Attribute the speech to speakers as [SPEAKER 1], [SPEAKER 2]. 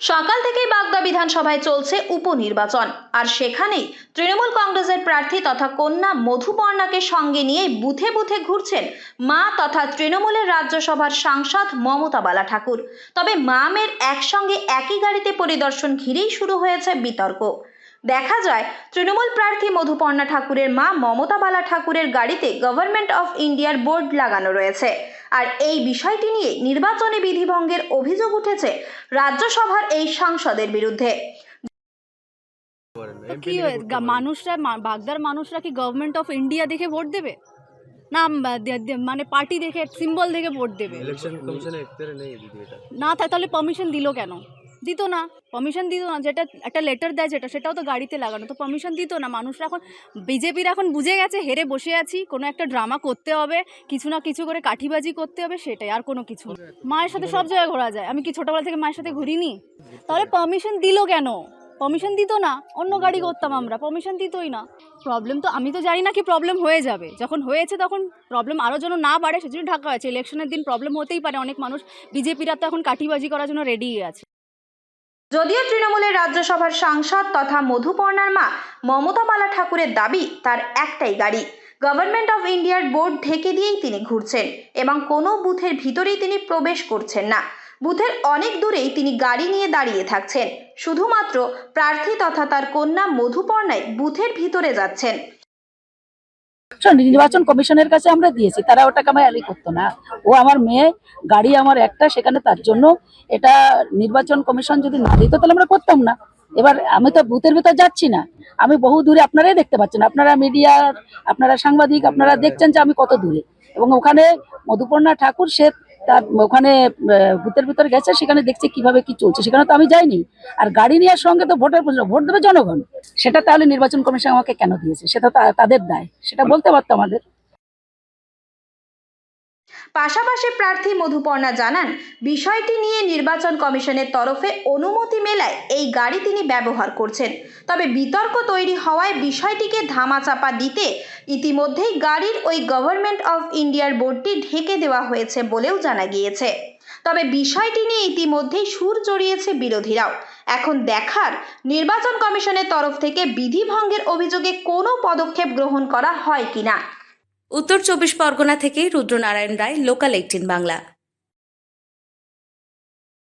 [SPEAKER 1] সকাল থেকেই বাগদা বিধানসভায় চলছে উপনির্বাচন, আর সেখানেই তৃণমূল কংগ্রেসের প্রার্থী তথা কন্যা মধুপর্ণাকে সঙ্গে নিয়ে বুথে বুথে ঘুরছেন মা তথা তৃণমূলের রাজ্যসভার সাংসদ মমতা বালা ঠাকুর। তবে মা মেয়ের একসঙ্গে একই গাড়িতে পরিদর্শন ঘিরেই শুরু হয়েছে বিতর্ক। দেখা যায় তৃণমূল প্রার্থী মধুপর্ণা ঠাকুরের মা মমতা বালা ঠাকুরের গাড়িতে গভর্নমেন্ট অফ ইন্ডিয়ার বোর্ড লাগানো রয়েছে। আর এই বিষয়টি নিয়ে নির্বাচনী বিধিভঙ্গের অভিযোগ উঠেছে রাজ্যসভার এই সাংসদের বিরুদ্ধে।
[SPEAKER 2] কি মানুষরা, বাগদার মানুষরা কি গভর্নমেন্ট অফ ইন্ডিয়া দেখে ভোট দেবে না মানে পার্টি দেখে, সিম্বল দেখে ভোট দেবে?
[SPEAKER 3] ইলেকশন কমিশনে এখতিয়ার নেই দিদি, এটা
[SPEAKER 2] না থাকে তাহলে পারমিশন দিল কেন? দিত না, পারমিশন দিত না। যেটা একটা লেটার দেয় যেটা, সেটাও তো গাড়িতে লাগানো, তো পারমিশন দিত না। মানুষরা এখন, বিজেপির এখন বুঝে গেছে হেরে বসে আছি, কোনো একটা ড্রামা করতে হবে, কিছু না কিছু করে কাঠিবাজি করতে হবে, সেটাই, আর কোনো কিছু। মায়ের সাথে সব জায়গায় ঘোরা যায়, আমি কি ছোটবেলা থেকে মায়ের সাথে ঘুরিনি? তাহলে পারমিশন দিল কেন? পারমিশন দিত না, অন্য গাড়ি করতাম আমরা, পারমিশন দিতই না। প্রবলেম তো আমি তো জানি না কি প্রবলেম হয়ে যাবে, যখন হয়েছে তখন প্রবলেম আরও যেন না বাড়ে সেজন্য ঢাকা হয়েছে। ইলেকশনের দিন প্রবলেম হতেই পারে, অনেক মানুষ, বিজেপিরা তো এখন কাঠিবাজি করার জন্য রেডি আছে।
[SPEAKER 1] যদিও তৃণমূলের রাজ্যসভার সাংসদ তথা মধুপর্ণার মা মমতা বালা ঠাকুরের দাবি তার একটাই গাড়ি, গভর্নমেন্ট অফ ইন্ডিয়ার বোর্ড ঢেকে দিয়েই তিনি ঘুরছেন এবং কোনো বুথের ভিতরেই তিনি প্রবেশ করছেন না। বুথের অনেক দূরেই তিনি গাড়ি নিয়ে দাঁড়িয়ে থাকছেন, শুধুমাত্র প্রার্থী তথা তার কন্যা মধুপর্ণাই বুথের ভিতরে যাচ্ছেন।
[SPEAKER 4] নির্বাচন কমিশনের কাছে আমরা দিয়েছি, তারা ওটাকে আমার অ্যালি করতো না। ও আমার মেয়ে, গাড়ি আমার একটা, সেখানে তার জন্য এটা নির্বাচন কমিশন যদি না দিত তাহলে আমরা করতাম না। এবার আমি তো বুথের ভিতর যাচ্ছি না, আমি বহু দূরে, আপনারাই দেখতে পাচ্ছেন, আপনারা মিডিয়ার, আপনারা সাংবাদিক, আপনারা দেখছেন যে আমি কত দূরে। এবং ওখানে মধুপর্ণা ঠাকুর, সে তার ওখানে বুথের ভিতরে গেছে, সেখানে দেখছে কিভাবে কি চলছে, সেখানে তো আমি যাইনি। আর গাড়ি নেওয়ার সঙ্গে তো ভোট দেবে জনগণ, সেটা তাহলে নির্বাচন কমিশন আমাকে কেন দিয়েছে, সেটা তাদের দায়, সেটা বলতে পারতো আমাদের।
[SPEAKER 1] পাশাপাশি প্রার্থী মধুপর্ণা জানান, বিষয়টি নিয়ে নির্বাচন কমিশনের তরফে অনুমতি মেলায় এই গাড়ি তিনি ব্যবহার করছেন। তবে বিতর্ক তৈরি হওয়ায় বিষয়টিকে ধামাচাপা দিতে ইতিমধ্যেই গাড়ির ওই গভর্নমেন্ট অফ ইন্ডিয়ার বোর্ডটি ঢেকে দেওয়া হয়েছে বলেও জানা গিয়েছে। তবে বিষয়টি নিয়ে ইতিমধ্যেই সুর চড়িয়েছে বিরোধীরাও। এখন দেখার নির্বাচন কমিশনের তরফ থেকে বিধিভঙ্গের অভিযোগে কোনো পদক্ষেপ গ্রহণ করা হয় কিনা।
[SPEAKER 5] উত্তর 24 পরগনা থেকে রুদ্রনারায়ণ রায়, লোকাল 18 বাংলা।